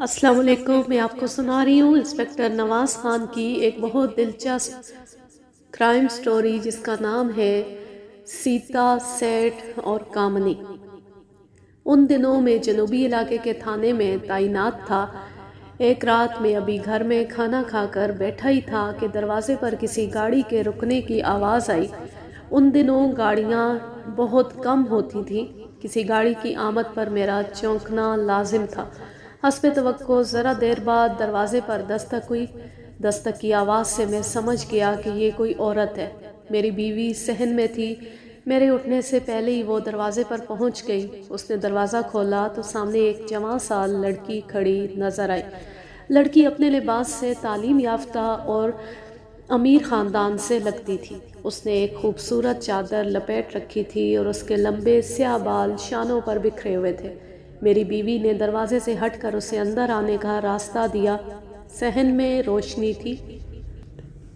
السلام علیکم. میں آپ کو سنا رہی ہوں انسپیکٹر نواز خان کی ایک بہت دلچسپ کرائم سٹوری جس کا نام ہے سیتا، سیٹھ اور کامنی. ان دنوں میں جنوبی علاقے کے تھانے میں تعینات تھا. ایک رات میں ابھی گھر میں کھانا کھا کر بیٹھا ہی تھا کہ دروازے پر کسی گاڑی کے رکنے کی آواز آئی. ان دنوں گاڑیاں بہت کم ہوتی تھیں. کسی گاڑی کی آمد پر میرا چونکنا لازم تھا. حسب توقع ذرا دیر بعد دروازے پر دستک ہوئی. دستک کی آواز سے میں سمجھ گیا کہ یہ کوئی عورت ہے. میری بیوی صحن میں تھی. میرے اٹھنے سے پہلے ہی وہ دروازے پر پہنچ گئی. اس نے دروازہ کھولا تو سامنے ایک جوان سال لڑکی کھڑی نظر آئی. لڑکی اپنے لباس سے تعلیم یافتہ اور امیر خاندان سے لگتی تھی. اس نے ایک خوبصورت چادر لپیٹ رکھی تھی اور اس کے لمبے سیاہ بال شانوں پر بکھرے ہوئے تھے. میری بیوی نے دروازے سے ہٹ کر اسے اندر آنے کا راستہ دیا. صحن میں روشنی تھی.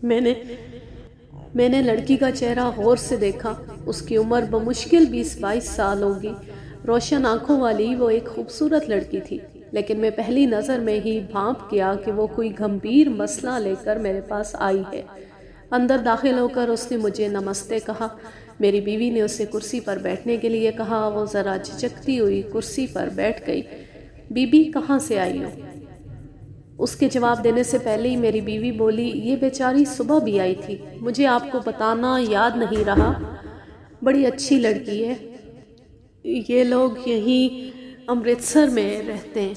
میں نے لڑکی کا چہرہ غور سے دیکھا. اس کی عمر بمشکل 20-22 سال ہوگی. روشن آنکھوں والی وہ ایک خوبصورت لڑکی تھی، لیکن میں پہلی نظر میں ہی بھانپ گیا کہ وہ کوئی گھمبیر مسئلہ لے کر میرے پاس آئی ہے. اندر داخل ہو کر اس نے مجھے نمستے کہا. میری بیوی نے اسے کرسی پر بیٹھنے کے لیے کہا. وہ ذرا جھجکتی ہوئی کرسی پر بیٹھ گئی. بی بی کہاں سے آئی ہو؟ اس کے جواب دینے سے پہلے ہی میری بیوی بولی، یہ بیچاری صبح بھی آئی تھی. مجھے آپ کو بتانا یاد نہیں رہا. بڑی اچھی لڑکی ہے. یہ لوگ یہیں امرتسر میں رہتے ہیں.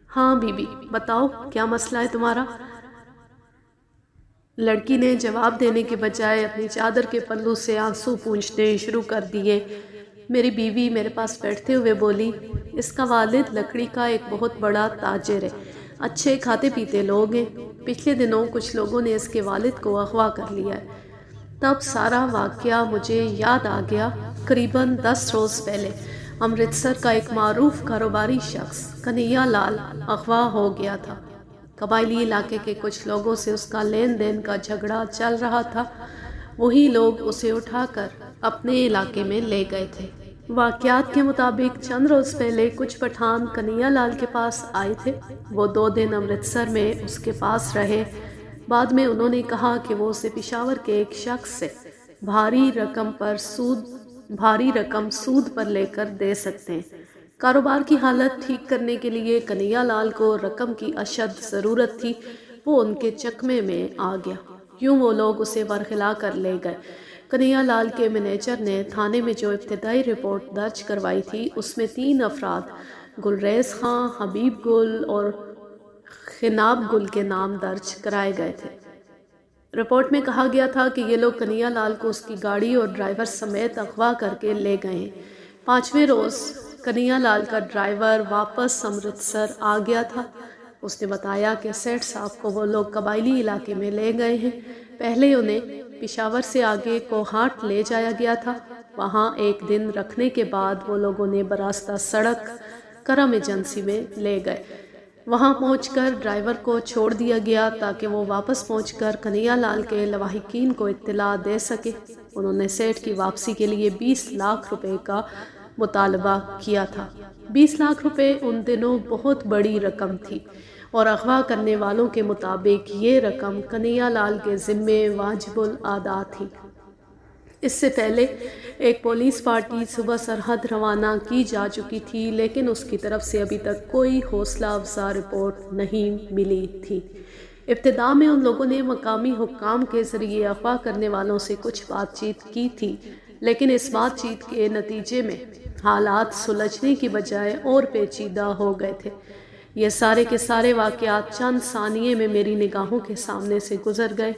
ہاں بی بی، بتاؤ کیا مسئلہ ہے تمہارا؟ لڑکی نے جواب دینے کے بجائے اپنی چادر کے پلو سے آنسو پونچھنے شروع کر دیے. میری بیوی میرے پاس بیٹھتے ہوئے بولی، اس کا والد لکڑی کا ایک بہت بڑا تاجر ہے. اچھے کھاتے پیتے لوگ ہیں. پچھلے دنوں کچھ لوگوں نے اس کے والد کو اغوا کر لیا ہے. تب سارا واقعہ مجھے یاد آ گیا. قریباً 10 روز پہلے امرتسر کا ایک معروف کاروباری شخص کنہیا لال اغوا ہو گیا تھا. قبائلی علاقے کے کچھ لوگوں سے اس کا لین دین کا جھگڑا چل رہا تھا. وہی لوگ اسے اٹھا کر اپنے علاقے میں لے گئے تھے. واقعات کے مطابق چند روز پہلے کچھ پٹھان کنہیا لال کے پاس آئے تھے. وہ 2 دن امرتسر میں اس کے پاس رہے. بعد میں انہوں نے کہا کہ وہ اسے پشاور کے ایک شخص سے بھاری رقم سود پر لے کر دے سکتے ہیں. کاروبار کی حالت ٹھیک کرنے کے لیے کنہیا لال کو رقم کی اشد ضرورت تھی. وہ ان کے چکمے میں آ گیا. یوں وہ لوگ اسے ورغلا کر لے گئے. کنہیا لال کے مینیجر نے تھانے میں جو ابتدائی رپورٹ درج کروائی تھی اس میں 3 افراد گلریز خان، حبیب گل اور خناب گل کے نام درج کرائے گئے تھے. رپورٹ میں کہا گیا تھا کہ یہ لوگ کنہیا لال کو اس کی گاڑی اور ڈرائیور سمیت اغوا کر کے لے گئے ہیں. 5ویں روز کنہیا لال کا ڈرائیور واپس امرتسر آ گیا تھا. اس نے بتایا کہ سیٹھ صاحب کو وہ لوگ قبائلی علاقے میں لے گئے ہیں. پہلے انہیں پشاور سے آگے کوہاٹ لے جایا گیا تھا. وہاں ایک دن رکھنے کے بعد وہ لوگوں نے براستہ سڑک کرم ایجنسی میں لے گئے. وہاں پہنچ کر ڈرائیور کو چھوڑ دیا گیا تاکہ وہ واپس پہنچ کر کنہیا لال کے لواحقین کو اطلاع دے سکے. انہوں نے سیٹھ کی واپسی کے لیے 20 لاکھ روپے کا مطالبہ کیا تھا. 20 لاکھ روپے ان دنوں بہت بڑی رقم تھی اور اغوا کرنے والوں کے مطابق یہ رقم کنہیا لال کے ذمے واجب الادا تھی. اس سے پہلے ایک پولیس پارٹی صبح سرحد روانہ کی جا چکی تھی، لیکن اس کی طرف سے ابھی تک کوئی حوصلہ افزا رپورٹ نہیں ملی تھی. ابتدا میں ان لوگوں نے مقامی حکام کے ذریعے اغوا کرنے والوں سے کچھ بات چیت کی تھی، لیکن اس بات چیت کے نتیجے میں حالات سلجھنے کی بجائے اور پیچیدہ ہو گئے تھے. یہ سارے کے سارے واقعات چند ثانیے میں میری نگاہوں کے سامنے سے گزر گئے.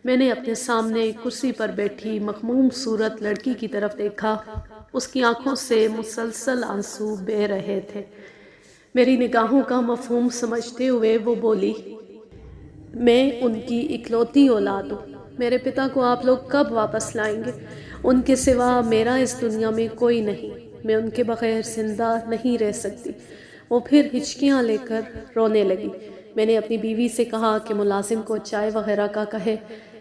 میں نے اپنے سامنے کرسی پر بیٹھی مخموم صورت لڑکی کی طرف دیکھا. اس کی آنکھوں سے مسلسل آنسو بہہ رہے تھے. میری نگاہوں کا مفہوم سمجھتے ہوئے وہ بولی، میں ان کی اکلوتی اولاد ہوں. میرے پتا کو آپ لوگ کب واپس لائیں گے؟ ان کے سوا میرا اس دنیا میں کوئی نہیں. میں ان کے بغیر زندہ نہیں رہ سکتی. وہ پھر ہچکیاں لے کر رونے لگی. میں نے اپنی بیوی سے کہا کہ ملازم کو چائے وغیرہ کا کہے.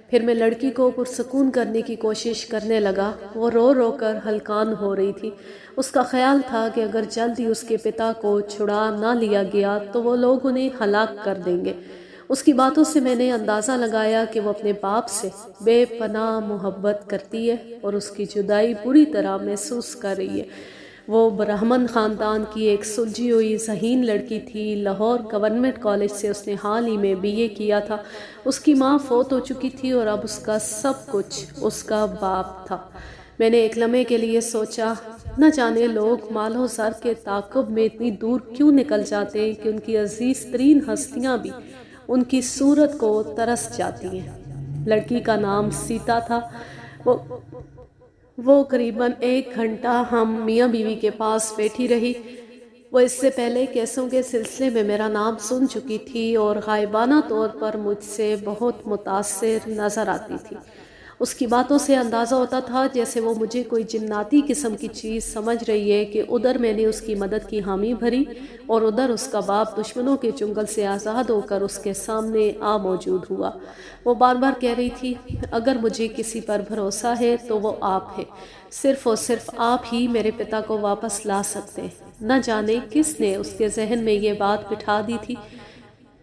پھر میں لڑکی کو پرسکون کرنے کی کوشش کرنے لگا۔ وہ رو رو کر ہلکان ہو رہی تھی۔ اس کا خیال تھا کہ اگر جلدی اس کے پتا کو چھڑا نہ لیا گیا تو وہ لوگ انہیں ہلاک کر دیں گے۔ اس کی باتوں سے میں نے اندازہ لگایا کہ وہ اپنے باپ سے بے پناہ محبت کرتی ہے اور اس کی جدائی پوری طرح محسوس کر رہی ہے۔ وہ برہمن خاندان کی ایک سلجھی ہوئی ذہین لڑکی تھی۔ لاہور گورنمنٹ کالج سے اس نے حال ہی میں BA کیا تھا۔ اس کی ماں فوت ہو چکی تھی اور اب اس کا سب کچھ اس کا باپ تھا۔ میں نے ایک لمحے کے لیے سوچا، نہ جانے لوگ مال و زر کے تعاقب میں اتنی دور کیوں نکل جاتے ہیں کہ ان کی عزیز ترین ہستیاں بھی ان کی صورت کو ترس جاتی ہیں۔ لڑکی کا نام سیتا تھا۔ وہ قریباً 1 گھنٹہ ہم میاں بیوی کے پاس بیٹھی رہی۔ وہ اس سے پہلے کیسوں کے سلسلے میں میرا نام سن چکی تھی اور غائبانہ طور پر مجھ سے بہت متاثر نظر آتی تھی۔ اس کی باتوں سے اندازہ ہوتا تھا جیسے وہ مجھے کوئی جناتی قسم کی چیز سمجھ رہی ہے کہ ادھر میں نے اس کی مدد کی حامی بھری اور ادھر اس کا باپ دشمنوں کے چنگل سے آزاد ہو کر اس کے سامنے موجود ہوا۔ وہ بار بار کہہ رہی تھی، اگر مجھے کسی پر بھروسہ ہے تو وہ آپ ہے، صرف اور صرف آپ ہی میرے پتا کو واپس لا سکتے ہیں۔ نہ جانے کس نے اس کے ذہن میں یہ بات بٹھا دی تھی۔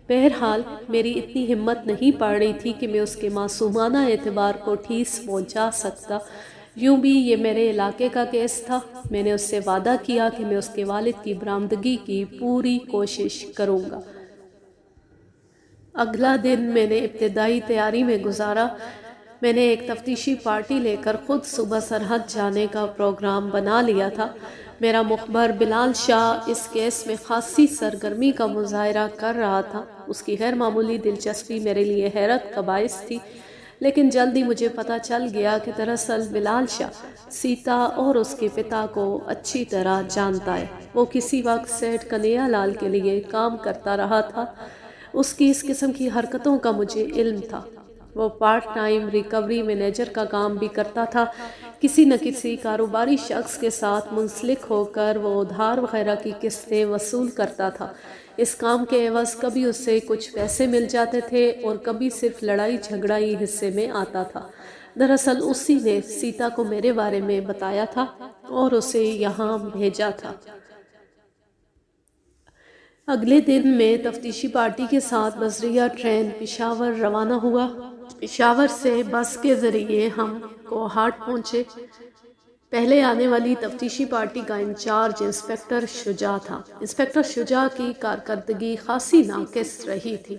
بہرحال میری اتنی ہمت نہیں پڑ رہی تھی کہ میں اس کے معصومانہ اعتبار کو ٹھیس پہنچا سکتا۔ یوں بھی یہ میرے علاقے کا کیس تھا۔ میں نے اس سے وعدہ کیا کہ میں اس کے والد کی برآمدگی کی پوری کوشش کروں گا۔ اگلا دن میں نے ابتدائی تیاری میں گزارا۔ میں نے ایک تفتیشی پارٹی لے کر خود صبح سرحد جانے کا پروگرام بنا لیا تھا۔ میرا مخبر بلال شاہ اس کیس میں خاصی سرگرمی کا مظاہرہ کر رہا تھا۔ اس کی غیر معمولی دلچسپی میرے لیے حیرت کا باعث تھی، لیکن جلدی مجھے پتہ چل گیا کہ دراصل بلال شاہ سیتا اور اس کے پتا کو اچھی طرح جانتا ہے۔ وہ کسی وقت سیٹھ کنہیا لال کے لیے کام کرتا رہا تھا۔ اس کی اس قسم کی حرکتوں کا مجھے علم تھا۔ وہ پارٹ ٹائم ریکوری مینیجر کا کام بھی کرتا تھا۔ کسی نہ کسی کاروباری شخص کے ساتھ منسلک ہو کر وہ ادھار وغیرہ کی قسطیں وصول کرتا تھا۔ اس کام کے عوض کبھی اسے کچھ پیسے مل جاتے تھے اور کبھی صرف لڑائی جھگڑا ہی حصے میں آتا تھا۔ دراصل اسی نے سیتا کو میرے بارے میں بتایا تھا اور اسے یہاں بھیجا تھا۔ اگلے دن میں تفتیشی پارٹی کے ساتھ بذریعہ ٹرین پشاور روانہ ہوا۔ پشاور سے بس کے ذریعے ہم کوہاٹ پہنچے۔ پہلے آنے والی تفتیشی پارٹی کا انچارج انسپکٹر شجاع تھا۔ انسپکٹر شجاع کی کارکردگی خاصی ناقص رہی تھی۔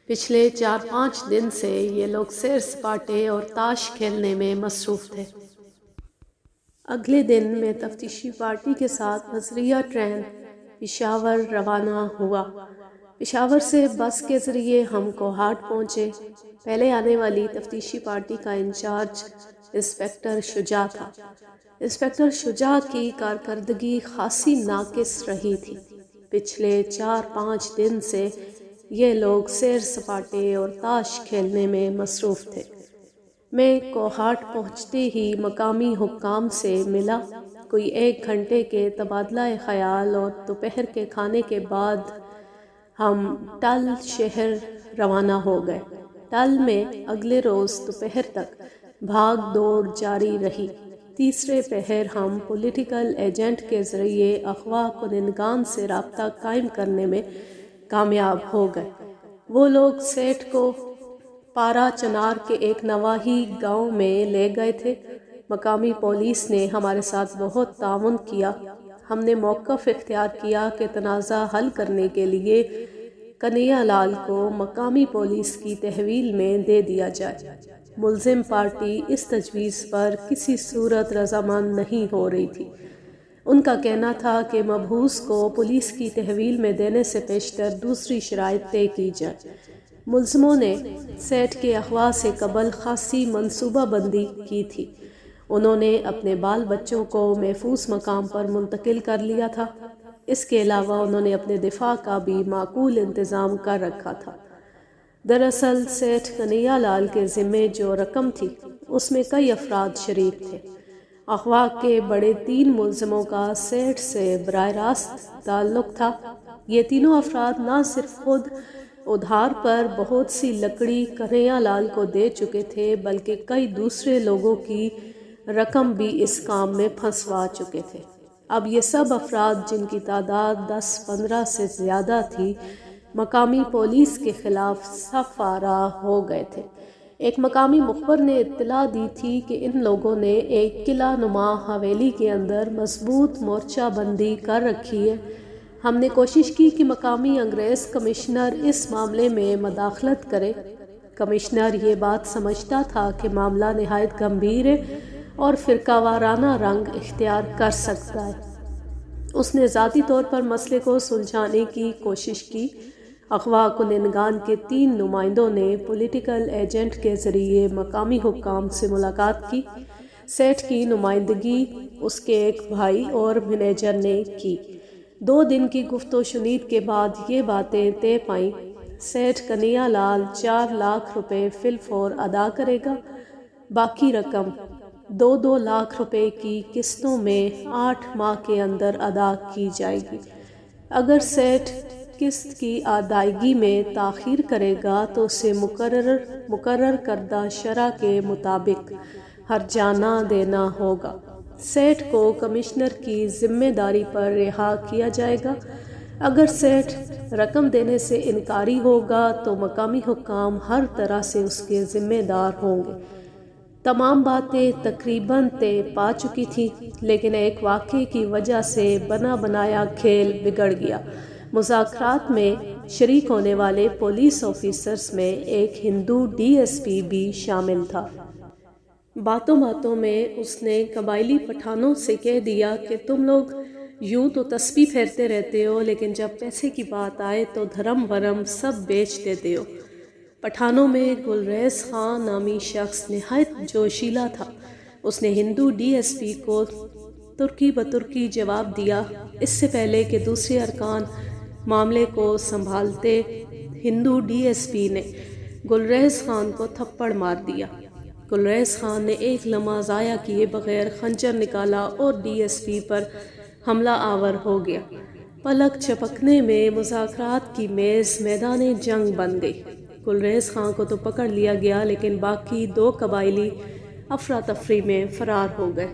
پچھلے 4-5 دن سے یہ لوگ سیر سپاٹے اور تاش کھیلنے میں مصروف تھے۔ اگلے دن میں تفتیشی پارٹی کے ساتھ بذریعہ ٹرین پشاور روانہ ہوا۔ پشاور سے بس کے ذریعے ہم کوہاٹ پہنچے۔ پہلے آنے والی تفتیشی پارٹی کا انچارج انسپکٹر شجاع تھا۔ انسپکٹر شجاع کی کارکردگی خاصی ناقص رہی تھی۔ پچھلے 4-5 دن سے یہ لوگ سیر سپاٹے اور تاش کھیلنے میں مصروف تھے۔ میں کوہاٹ پہنچتے ہی مقامی حکام سے ملا۔ کوئی 1 گھنٹے کے تبادلہ خیال اور دوپہر کے کھانے کے بعد ہم ٹل شہر روانہ ہو گئے۔ ٹل میں اگلے روز دوپہر تک بھاگ دوڑ جاری رہی۔ تیسرے پہر ہم پولیٹیکل ایجنٹ کے ذریعے اغوا کنندگان سے رابطہ قائم کرنے میں کامیاب ہو گئے۔ وہ لوگ سیٹھ کو پارا چنار کے ایک نواحی گاؤں میں لے گئے تھے۔ مقامی پولیس نے ہمارے ساتھ بہت تعاون کیا۔ ہم نے موقف اختیار کیا کہ تنازع حل کرنے کے لیے کنہیا لال کو مقامی پولیس کی تحویل میں دے دیا جائے۔ ملزم پارٹی اس تجویز پر کسی صورت رضامند نہیں ہو رہی تھی۔ ان کا کہنا تھا کہ مبعوث کو پولیس کی تحویل میں دینے سے پیشتر دوسری شرائط طے کی جائے۔ ملزموں نے سیٹھ کے اغوا سے قبل خاصی منصوبہ بندی کی تھی۔ انہوں نے اپنے بال بچوں کو محفوظ مقام پر منتقل کر لیا تھا۔ اس کے علاوہ انہوں نے اپنے دفاع کا بھی معقول انتظام کر رکھا تھا۔ دراصل سیٹھ کنہیا لال کے ذمے جو رقم تھی اس میں کئی افراد شریک تھے۔ اغوا کے بڑے 3 ملزموں کا سیٹھ سے براہ راست تعلق تھا۔ یہ تینوں افراد نہ صرف خود ادھار پر بہت سی لکڑی کنہیا لال کو دے چکے تھے، بلکہ کئی دوسرے لوگوں کی رقم بھی اس کام میں پھنسوا چکے تھے۔ اب یہ سب افراد، جن کی تعداد 10-15 سے زیادہ تھی، مقامی پولیس کے خلاف صف آرا ہو گئے تھے۔ ایک مقامی مخبر نے اطلاع دی تھی کہ ان لوگوں نے ایک قلعہ نما حویلی کے اندر مضبوط مورچہ بندی کر رکھی ہے۔ ہم نے کوشش کی کہ مقامی انگریز کمشنر اس معاملے میں مداخلت کرے۔ کمشنر یہ بات سمجھتا تھا کہ معاملہ نہایت گمبھیر ہے اور فرقہ وارانہ رنگ اختیار کر سکتا ہے۔ اس نے ذاتی طور پر مسئلے کو سلجھانے کی کوشش کی۔ اغوا کنندگان کے 3 نمائندوں نے پولیٹیکل ایجنٹ کے ذریعے مقامی حکام سے ملاقات کی۔ سیٹھ کی نمائندگی اس کے ایک بھائی اور مینیجر نے کی۔ 2 دن کی گفت و شنید کے بعد یہ باتیں طے پائیں۔ سیٹھ کنہیا لال 4 لاکھ روپے فی الفور ادا کرے گا۔ باقی رقم 2-2 لاکھ روپے کی قسطوں میں 8 ماہ کے اندر ادا کی جائے گی۔ اگر سیٹھ قسط کی ادائیگی میں تاخیر کرے گا تو اسے مقرر کردہ شرح کے مطابق ہرجانہ دینا ہوگا۔ سیٹھ کو کمشنر کی ذمہ داری پر رہا کیا جائے گا۔ اگر سیٹھ رقم دینے سے انکاری ہوگا تو مقامی حکام ہر طرح سے اس کے ذمہ دار ہوں گے۔ تمام باتیں تقریباً طے پا چکی تھیں، لیکن ایک واقعے کی وجہ سے بنا بنایا کھیل بگڑ گیا۔ مذاکرات میں شریک ہونے والے پولیس آفیسرز میں ایک ہندو ڈی ایس پی بھی شامل تھا۔ باتوں باتوں میں اس نے قبائلی پٹھانوں سے کہہ دیا کہ تم لوگ یوں تو تسبیح پھیرتے رہتے ہو، لیکن جب پیسے کی بات آئے تو دھرم ورم سب بیچ دیتے ہو۔ پٹھانوں میں گلریز خان نامی شخص نہایت جوشیلا تھا۔ اس نے ہندو ڈی ایس پی کو ترکی بترکی جواب دیا۔ اس سے پہلے کہ دوسرے ارکان معاملے کو سنبھالتے، ہندو ڈی ایس پی نے گلریز خان کو تھپڑ مار دیا۔ گلریز خان نے ایک لمحہ ضائع کیے بغیر خنجر نکالا اور ڈی ایس پی پر حملہ آور ہو گیا۔ پلک جھپکنے میں مذاکرات کی میز میدان جنگ بن گئی۔ گلریز خان کو تو پکڑ لیا گیا، لیکن باقی 2 قبائلی افراتفری میں فرار ہو گئے۔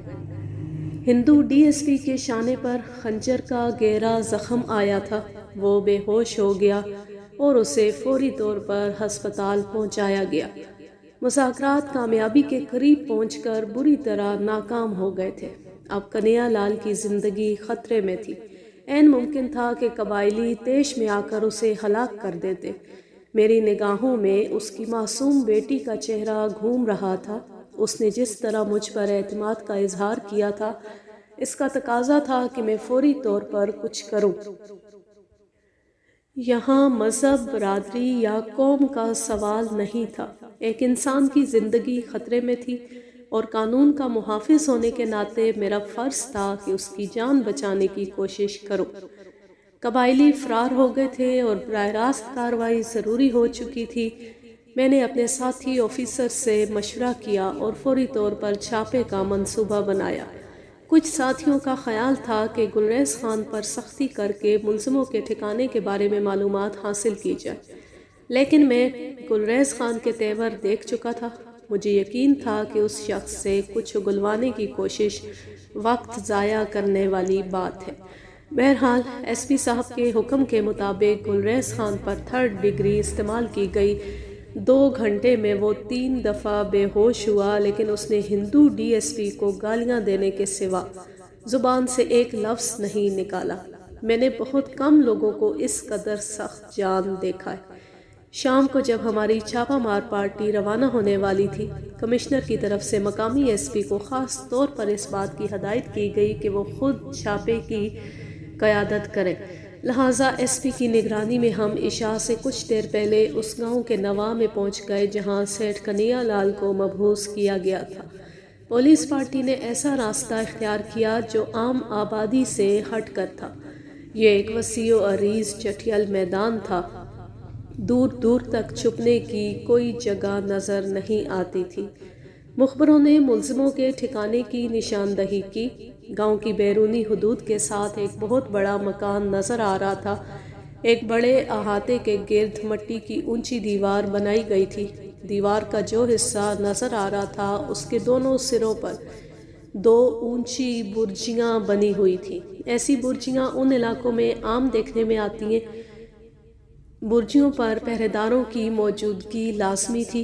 ہندو ڈی ایس پی کے شانے پر خنجر کا گہرا زخم آیا تھا۔ وہ بے ہوش ہو گیا اور اسے فوری طور پر ہسپتال پہنچایا گیا۔ مذاکرات کامیابی کے قریب پہنچ کر بری طرح ناکام ہو گئے تھے۔ اب کنہیا لال کی زندگی خطرے میں تھی۔ عین ممکن تھا کہ قبائلی طیش میں آ کر اسے ہلاک کر دیتے۔ میری نگاہوں میں اس کی معصوم بیٹی کا چہرہ گھوم رہا تھا۔ اس نے جس طرح مجھ پر اعتماد کا اظہار کیا تھا، اس کا تقاضا تھا کہ میں فوری طور پر کچھ کروں۔ یہاں مذہب، برادری یا قوم کا سوال نہیں تھا۔ ایک انسان کی زندگی خطرے میں تھی اور قانون کا محافظ ہونے کے ناطے میرا فرض تھا کہ اس کی جان بچانے کی کوشش کروں۔ قبائلی فرار ہو گئے تھے اور براہ راست کارروائی ضروری ہو چکی تھی۔ میں نے اپنے ساتھی آفیسر سے مشورہ کیا اور فوری طور پر چھاپے کا منصوبہ بنایا۔ کچھ ساتھیوں کا خیال تھا کہ گلریز خان پر سختی کر کے ملزموں کے ٹھکانے کے بارے میں معلومات حاصل کی جائے، لیکن میں گلریز خان کے تیور دیکھ چکا تھا۔ مجھے یقین تھا کہ اس شخص سے کچھ اگلوانے کی کوشش وقت ضائع کرنے والی بات ہے۔ بہرحال ایس پی صاحب کے حکم کے مطابق گلریز خان پر 3rd ڈگری استعمال کی گئی۔ 2 گھنٹے میں وہ 3 دفعہ بے ہوش ہوا، لیکن اس نے ہندو ڈی ایس پی کو گالیاں دینے کے سوا زبان سے ایک لفظ نہیں نکالا۔ میں نے بہت کم لوگوں کو اس قدر سخت جان دیکھا ہے۔ شام کو جب ہماری چھاپہ مار پارٹی روانہ ہونے والی تھی، کمشنر کی طرف سے مقامی ایس پی کو خاص طور پر اس بات کی ہدایت کی گئی کہ وہ خود چھاپے کی قیادت کریں۔ لہٰذا ایس پی کی نگرانی میں ہم عشاء سے کچھ دیر پہلے اس گاؤں کے نواح میں پہنچ گئے جہاں سیٹھ کنہیا لال کو مبعوث کیا گیا تھا۔ پولیس پارٹی نے ایسا راستہ اختیار کیا جو عام آبادی سے ہٹ کر تھا۔ یہ ایک وسیع و عریض چٹیل میدان تھا۔ دور دور تک چھپنے کی کوئی جگہ نظر نہیں آتی تھی۔ مخبروں نے ملزموں کے ٹھکانے کی نشاندہی کی۔ گاؤں کی بیرونی حدود کے ساتھ ایک بہت بڑا مکان نظر آ رہا تھا۔ ایک بڑے احاطے کے گرد مٹی کی اونچی دیوار بنائی گئی تھی۔ دیوار کا جو حصہ نظر آ رہا تھا اس کے دونوں سروں پر 2 اونچی برجیاں بنی ہوئی تھیں۔ ایسی برجیاں ان علاقوں میں عام دیکھنے میں آتی ہیں۔ برجیوں پر پہرے داروں کی موجودگی لازمی تھی۔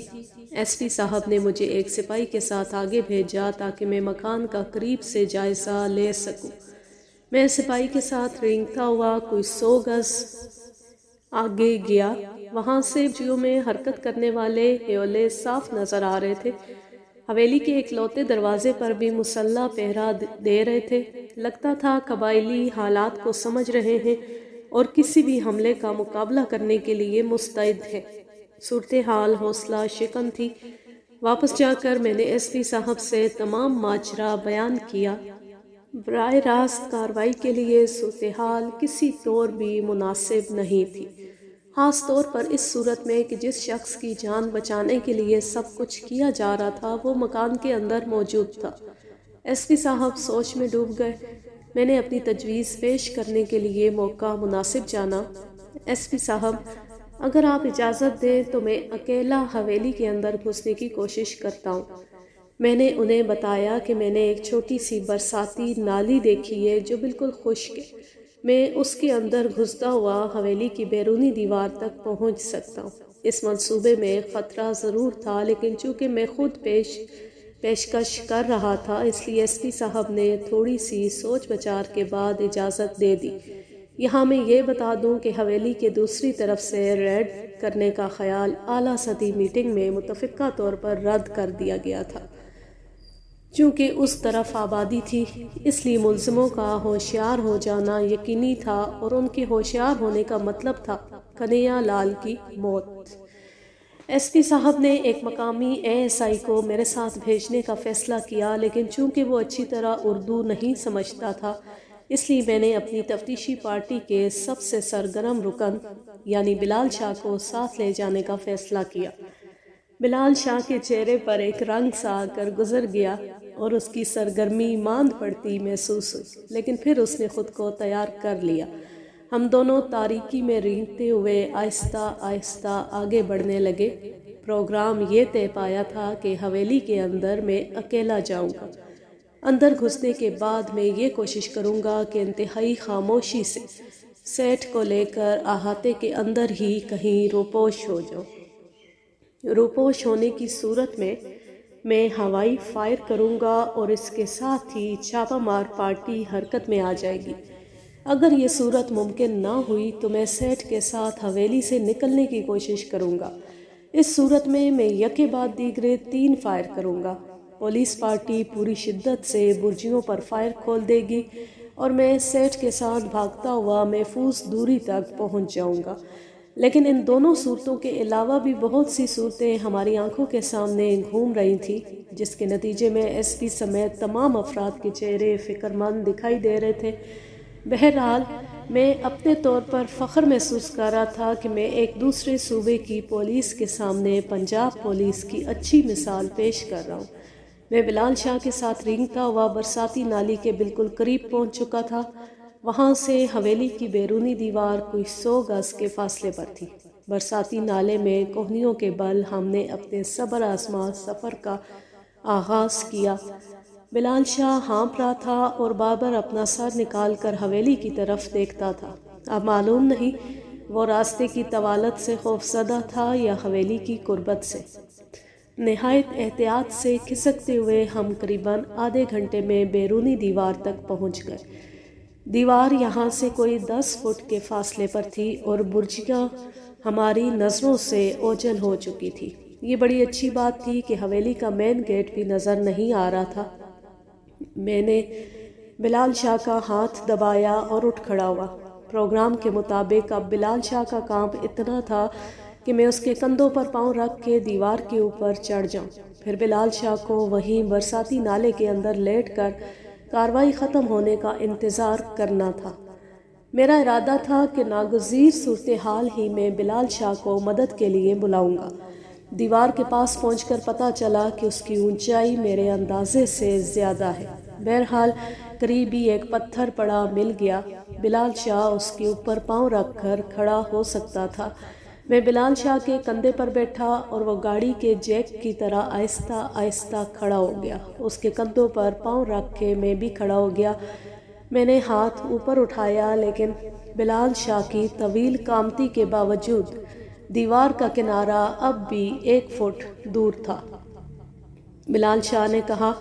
ایس پی صاحب نے مجھے ایک سپاہی کے ساتھ آگے بھیجا تاکہ میں مکان کا قریب سے جائزہ لے سکوں۔ میں سپاہی کے ساتھ رینگتا ہوا کوئی 100 گز آگے گیا۔ وہاں سے برجیوں میں حرکت کرنے والے ہیولے صاف نظر آ رہے تھے۔ حویلی کے اکلوتے دروازے پر بھی مسلح پہرا دے رہے تھے۔ لگتا تھا قبائلی حالات کو سمجھ رہے ہیں اور کسی بھی حملے کا مقابلہ کرنے کے لیے مستعد ہے۔ صورتحال حوصلہ شکن تھی۔ واپس جا کر میں نے ایس پی صاحب سے تمام ماجرا بیان کیا۔ براہ راست کارروائی کے لیے صورتحال کسی طور بھی مناسب نہیں تھی، خاص طور پر اس صورت میں کہ جس شخص کی جان بچانے کے لیے سب کچھ کیا جا رہا تھا وہ مکان کے اندر موجود تھا۔ ایس پی صاحب سوچ میں ڈوب گئے۔ میں نے اپنی تجویز پیش کرنے کے لیے موقع مناسب جانا۔ ایس پی صاحب، اگر آپ اجازت دیں تو میں اکیلا حویلی کے اندر گھسنے کی کوشش کرتا ہوں۔ میں نے انہیں بتایا کہ میں نے ایک چھوٹی سی برساتی نالی دیکھی ہے جو بالکل خشک ہے۔ میں اس کے اندر گھستا ہوا حویلی کی بیرونی دیوار تک پہنچ سکتا ہوں۔ اس منصوبے میں خطرہ ضرور تھا، لیکن چونکہ میں خود پیشکش کر رہا تھا اس لیے ایس پی صاحب نے تھوڑی سی سوچ بچار کے بعد اجازت دے دی۔ یہاں میں یہ بتا دوں کہ حویلی کے دوسری طرف سے ریڈ کرنے کا خیال اعلیٰ سطحی میٹنگ میں متفقہ طور پر رد کر دیا گیا تھا۔ چونکہ اس طرف آبادی تھی، اس لیے ملزموں کا ہوشیار ہو جانا یقینی تھا اور ان کے ہوشیار ہونے کا مطلب تھا کنہیا لال کی موت۔ ایس پی صاحب نے ایک مقامی ASI کو میرے ساتھ بھیجنے کا فیصلہ کیا، لیکن چونکہ وہ اچھی طرح اردو نہیں سمجھتا تھا اس لیے میں نے اپنی تفتیشی پارٹی کے سب سے سرگرم رکن یعنی بلال شاہ کو ساتھ لے جانے کا فیصلہ کیا۔ بلال شاہ کے چہرے پر ایک رنگ سا آ کر گزر گیا اور اس کی سرگرمی ماند پڑتی محسوس ہوئی، لیکن پھر اس نے خود کو تیار کر لیا۔ ہم دونوں تاریکی میں رینگتے ہوئے آہستہ آہستہ آگے بڑھنے لگے۔ پروگرام یہ طے پایا تھا کہ حویلی کے اندر میں اکیلا جاؤں گا۔ اندر گھسنے کے بعد میں یہ کوشش کروں گا کہ انتہائی خاموشی سے سیٹ کو لے کر احاطے کے اندر ہی کہیں روپوش ہو جاؤں۔ روپوش ہونے کی صورت میں ہوائی فائر کروں گا اور اس کے ساتھ ہی چھاپہ مار پارٹی حرکت میں آ جائے گی۔ اگر یہ صورت ممکن نہ ہوئی تو میں سیٹ کے ساتھ حویلی سے نکلنے کی کوشش کروں گا۔ اس صورت میں یکے بعد دیگرے 3 فائر کروں گا۔ پولیس پارٹی پوری شدت سے برجیوں پر فائر کھول دے گی اور میں سیٹ کے ساتھ بھاگتا ہوا محفوظ دوری تک پہنچ جاؤں گا۔ لیکن ان دونوں صورتوں کے علاوہ بھی بہت سی صورتیں ہماری آنکھوں کے سامنے گھوم رہی تھیں، جس کے نتیجے میں ایس پی سمیت تمام افراد کے چہرے فکرمند دکھائی دے رہے تھے۔ بہرحال میں اپنے طور پر فخر محسوس کر رہا تھا کہ میں ایک دوسرے صوبے کی پولیس کے سامنے پنجاب پولیس کی اچھی مثال پیش کر رہا ہوں۔ میں بلال شاہ کے ساتھ رینگتا ہوا برساتی نالی کے بالکل قریب پہنچ چکا تھا۔ وہاں سے حویلی کی بیرونی دیوار کوئی 100 گز کے فاصلے پر تھی۔ برساتی نالے میں کوہنیوں کے بل ہم نے اپنے صبر آزما سفر کا آغاز کیا۔ بلال شاہ ہانپ رہا تھا اور بار بار اپنا سر نکال کر حویلی کی طرف دیکھتا تھا۔ اب معلوم نہیں وہ راستے کی طوالت سے خوفزدہ تھا یا حویلی کی قربت سے۔ نہایت احتیاط سے کھسکتے ہوئے ہم قریباً آدھے گھنٹے میں بیرونی دیوار تک پہنچ گئے۔ دیوار یہاں سے کوئی 10 فٹ کے فاصلے پر تھی اور برجیاں ہماری نظروں سے اوجھل ہو چکی تھی۔ یہ بڑی اچھی بات تھی کہ حویلی کا مین گیٹ بھی نظر نہیں آ رہا تھا۔ میں نے بلال شاہ کا ہاتھ دبایا اور اٹھ کھڑا ہوا۔ پروگرام کے مطابق اب بلال شاہ کا کام اتنا تھا کہ میں اس کے کندھوں پر پاؤں رکھ کے دیوار کے اوپر چڑھ جاؤں، پھر بلال شاہ کو وہیں برساتی نالے کے اندر لیٹ کر کاروائی ختم ہونے کا انتظار کرنا تھا۔ میرا ارادہ تھا کہ ناگزیر صورتحال ہی میں بلال شاہ کو مدد کے لیے بلاؤں گا۔ دیوار کے پاس پہنچ کر پتہ چلا کہ اس کی اونچائی میرے اندازے سے زیادہ ہے۔ بہرحال قریب ہی ایک پتھر پڑا مل گیا۔ بلال شاہ اس کے اوپر پاؤں رکھ کر کھڑا ہو سکتا تھا۔ میں بلال شاہ کے کندھے پر بیٹھا اور وہ گاڑی کے جیک کی طرح آہستہ آہستہ کھڑا ہو گیا۔ اس کے کندھوں پر پاؤں رکھ کے میں بھی کھڑا ہو گیا۔ میں نے ہاتھ اوپر اٹھایا لیکن بلال شاہ کی طویل کامتی کے باوجود دیوار کا کنارہ اب بھی 1 فٹ دور تھا۔ بلال شاہ نے کہا،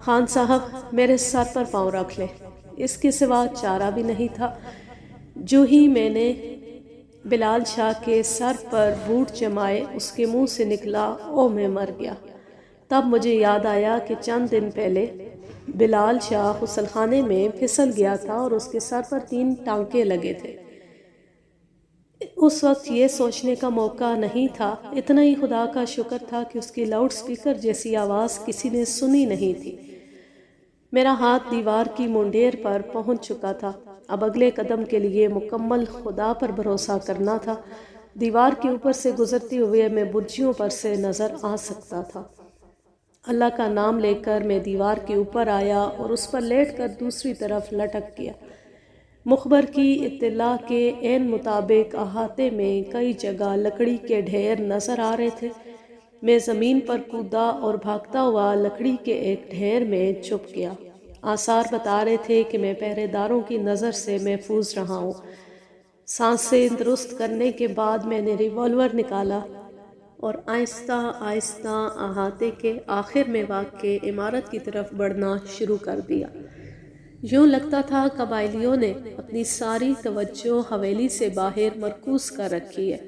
خان صاحب میرے سر پر پاؤں رکھ لیں۔ اس کے سوا چارہ بھی نہیں تھا۔ جو ہی میں نے بلال شاہ کے سر پر بوٹ جمائے اس کے منہ سے نکلا، او میں مر گیا۔ تب مجھے یاد آیا کہ چند دن پہلے بلال شاہ غسل خانے میں پھسل گیا تھا اور اس کے سر پر 3 ٹانکے لگے تھے۔ اس وقت یہ سوچنے کا موقع نہیں تھا، اتنا ہی خدا کا شکر تھا کہ اس کی لاؤڈ سپیکر جیسی آواز کسی نے سنی نہیں تھی۔ میرا ہاتھ دیوار کی مونڈیر پر پہنچ چکا تھا۔ اب اگلے قدم کے لیے مکمل خدا پر بھروسہ کرنا تھا۔ دیوار کے اوپر سے گزرتے ہوئے میں برجیوں پر سے نظر آ سکتا تھا۔ اللہ کا نام لے کر میں دیوار کے اوپر آیا اور اس پر لیٹ کر دوسری طرف لٹک گیا۔ مخبر کی اطلاع کے عین مطابق احاطے میں کئی جگہ لکڑی کے ڈھیر نظر آ رہے تھے۔ میں زمین پر کودا اور بھاگتا ہوا لکڑی کے ایک ڈھیر میں چھپ گیا۔ آثار بتا رہے تھے کہ میں پہرے داروں کی نظر سے محفوظ رہا ہوں۔ سانسیں درست کرنے کے بعد میں نے ریوالور نکالا اور آہستہ آہستہ احاطے کے آخر میں واقع عمارت کی طرف بڑھنا شروع کر دیا۔ یوں لگتا تھا قبائلیوں نے اپنی ساری توجہ حویلی سے باہر مرکوز کر رکھی ہے۔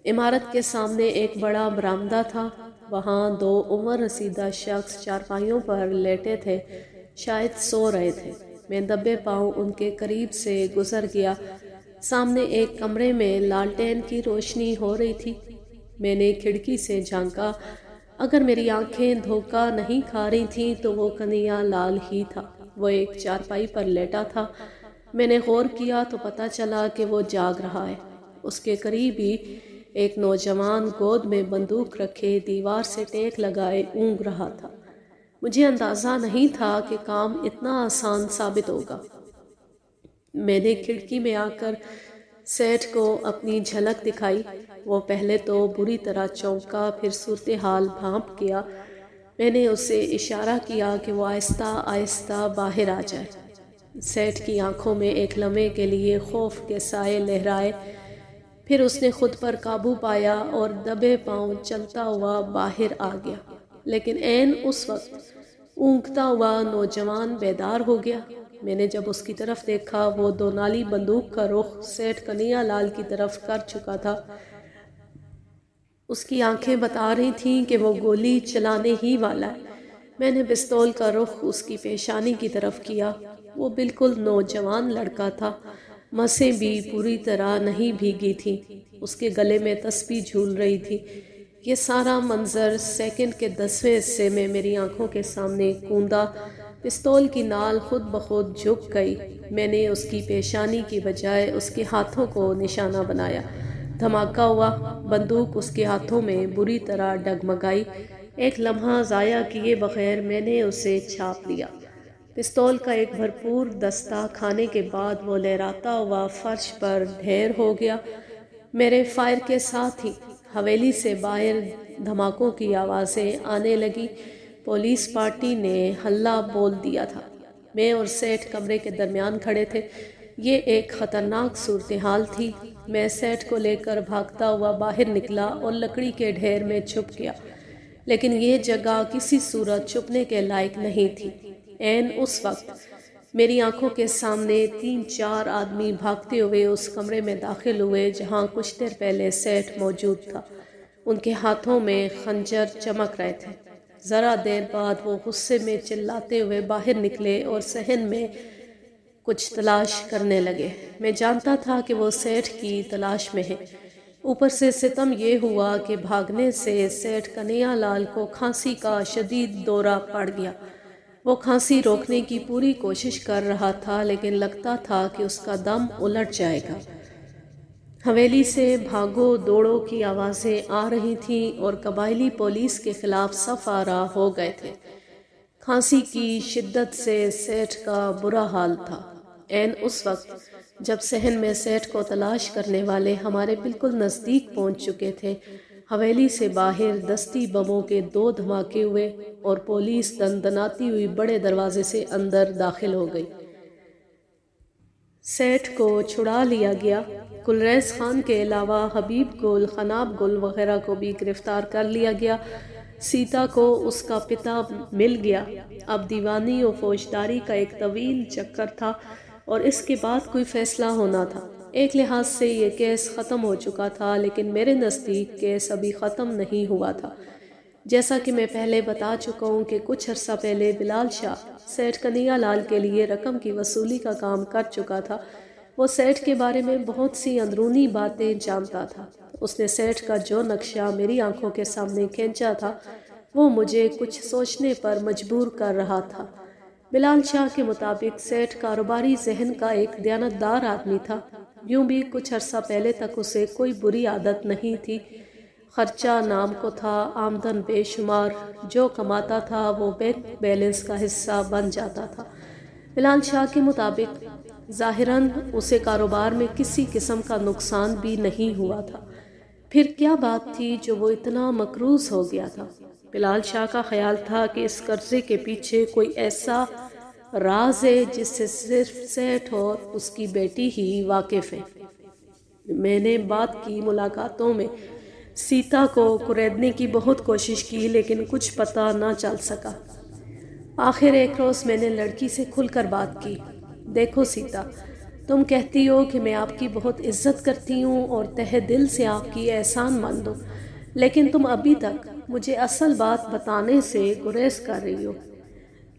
عمارت کے سامنے ایک بڑا برآمدہ تھا۔ وہاں 2 عمر رسیدہ شخص چارپائیوں پر لیٹے تھے، شاید سو رہے تھے۔ میں دبے پاؤں ان کے قریب سے گزر گیا۔ سامنے ایک کمرے میں لالٹین کی روشنی ہو رہی تھی۔ میں نے کھڑکی سے جھانکا۔ اگر میری آنکھیں دھوکہ نہیں کھا رہی تھیں تو وہ کنہیا لال ہی تھا۔ وہ ایک چارپائی پر لیٹا تھا۔ میں نے غور کیا تو پتہ چلا کہ وہ جاگ رہا ہے۔ اس کے قریب ہی ایک نوجوان گود میں بندوق رکھے دیوار سے ٹیک لگائے اونگ رہا تھا۔ مجھے اندازہ نہیں تھا کہ کام اتنا آسان ثابت ہوگا۔ میں نے کھڑکی میں آ کر سیٹھ کو اپنی جھلک دکھائی۔ وہ پہلے تو بری طرح چونکا، پھر صورتحال بھانپ گیا۔ میں نے اسے اشارہ کیا کہ وہ آہستہ آہستہ باہر آ جائے۔ سیٹھ کی آنکھوں میں ایک لمحے کے لیے خوف کے سائے لہرائے، پھر اس نے خود پر قابو پایا اور دبے پاؤں چلتا ہوا باہر آ گیا۔ لیکن عین اس وقت اونگتا ہوا نوجوان بیدار ہو گیا۔ میں نے جب اس کی طرف دیکھا، وہ 2 نالی بندوق کا رخ سیٹھ کنہیا لال کی طرف کر چکا تھا۔ اس کی آنکھیں بتا رہی تھیں کہ وہ گولی چلانے ہی والا ہے۔ میں نے پستول کا رخ اس کی پیشانی کی طرف کیا۔ وہ بالکل نوجوان لڑکا تھا۔ مسیں بھی پوری طرح نہیں بھیگی تھیں۔ اس کے گلے میں تسبیح جھول رہی تھی۔ یہ سارا منظر سیکنڈ کے 10ویں حصے میں میری آنکھوں کے سامنے کوندا۔ پستول کی نال خود بخود جھک گئی۔ میں نے اس کی پیشانی کی بجائے اس کے ہاتھوں کو نشانہ بنایا۔ دھماکہ ہوا۔ بندوق اس کے ہاتھوں میں بری طرح ڈگمگائی۔ ایک لمحہ ضائع کیے بغیر میں نے اسے چھاپ لیا۔ پستول کا ایک بھرپور دستہ کھانے کے بعد وہ لہراتا ہوا فرش پر ڈھیر ہو گیا۔ میرے فائر کے ساتھ ہی حویلی سے باہر دھماکوں کی آوازیں آنے لگی۔ پولیس پارٹی نے ہلہ بول دیا تھا۔ میں اور سیٹھ کمرے کے درمیان کھڑے تھے۔ یہ ایک خطرناک صورتحال تھی۔ میں سیٹھ کو لے کر بھاگتا ہوا باہر نکلا اور لکڑی کے ڈھیر میں چھپ گیا، لیکن یہ جگہ کسی صورت چھپنے کے لائق نہیں تھی۔ عین اس وقت میری آنکھوں کے سامنے 3-4 آدمی بھاگتے ہوئے اس کمرے میں داخل ہوئے جہاں کچھ دیر پہلے سیٹھ موجود تھا۔ ان کے ہاتھوں میں خنجر چمک رہے تھے۔ ذرا دیر بعد وہ غصے میں چلاتے ہوئے باہر نکلے اور صحن میں کچھ تلاش کرنے لگے۔ میں جانتا تھا کہ وہ سیٹھ کی تلاش میں ہیں۔ اوپر سے ستم یہ ہوا کہ بھاگنے سے سیٹھ کنہیا لال کو کھانسی کا شدید دورہ پڑ گیا۔ وہ کھانسی روکنے کی پوری کوشش کر رہا تھا، لیکن لگتا تھا کہ اس کا دم الٹ جائے گا۔ حویلی سے بھاگو دوڑو کی آوازیں آ رہی تھیں اور قبائلی پولیس کے خلاف صف آرا ہو گئے تھے۔ کھانسی کی شدت سے سیٹھ کا برا حال تھا۔ عین اس وقت جب صحن میں سیٹھ کو تلاش کرنے والے ہمارے بالکل نزدیک پہنچ چکے تھے، حویلی سے باہر دستی بموں کے 2 دھماکے ہوئے اور پولیس دندناتی ہوئی بڑے دروازے سے اندر داخل ہو گئی۔ سیٹھ کو چھڑا لیا گیا۔ گلریز خان کے علاوہ حبیب گل، خناب گل وغیرہ کو بھی گرفتار کر لیا گیا۔ سیتا کو اس کا پتا مل گیا۔ اب دیوانی و فوجداری کا ایک طویل چکر تھا اور اس کے بعد کوئی فیصلہ ہونا تھا۔ ایک لحاظ سے یہ کیس ختم ہو چکا تھا، لیکن میرے نزدیک کیس ابھی ختم نہیں ہوا تھا۔ جیسا کہ میں پہلے بتا چکا ہوں کہ کچھ عرصہ پہلے بلال شاہ سیٹھ کنہیا لال کے لیے رقم کی وصولی کا کام کر چکا تھا۔ وہ سیٹھ کے بارے میں بہت سی اندرونی باتیں جانتا تھا۔ اس نے سیٹھ کا جو نقشہ میری آنکھوں کے سامنے کھینچا تھا وہ مجھے کچھ سوچنے پر مجبور کر رہا تھا۔ بلال شاہ کے مطابق سیٹھ کاروباری ذہن کا ایک دیانتدار آدمی تھا۔ یوں بھی کچھ عرصہ پہلے تک اسے کوئی بری عادت نہیں تھی۔ خرچہ نام کو تھا، آمدن بے شمار، جو کماتا تھا وہ بینک بیلنس کا حصہ بن جاتا تھا۔ بلال شاہ کے مطابق ظاہراً اسے کاروبار میں کسی قسم کا نقصان بھی نہیں ہوا تھا۔ پھر کیا بات تھی جو وہ اتنا مقروض ہو گیا تھا؟ بلال شاہ کا خیال تھا کہ اس قرضے کے پیچھے کوئی ایسا راز ہے جس سے صرف سیٹھ اور اس کی بیٹی ہی واقف ہے۔ میں نے بعد کی ملاقاتوں میں سیتا کو کریدنے کی بہت کوشش کی، لیکن کچھ پتہ نہ چل سکا۔ آخر ایک روز میں نے لڑکی سے کھل کر بات کی۔ دیکھو سیتا، تم کہتی ہو کہ میں آپ کی بہت عزت کرتی ہوں اور تہہ دل سے آپ کی احسان مند ہوں، لیکن تم ابھی تک مجھے اصل بات بتانے سے گریز کر رہی ہو۔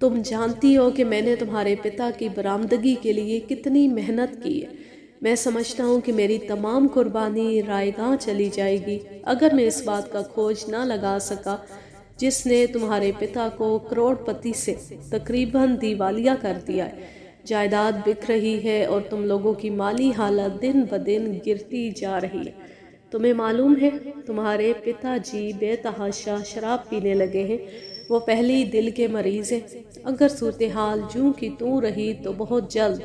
تم جانتی ہو کہ میں نے تمہارے پتا کی برآمدگی کے لیے کتنی محنت کی ہے۔ میں سمجھتا ہوں کہ میری تمام قربانی رائے گاں چلی جائے گی اگر میں اس بات کا کھوج نہ لگا سکا جس نے تمہارے پتا کو کروڑ پتی سے تقریباً دیوالیہ کر دیا ہے۔ جائیداد بک رہی ہے اور تم لوگوں کی مالی حالت دن بدن گرتی جا رہی ہے۔ تمہیں معلوم ہے تمہارے پتا جی بے تحاشا شراب پینے لگے ہیں۔ وہ پہلے ہی دل کے مریض ہیں۔ اگر صورتحال جوں کی توں رہی تو بہت جلد۔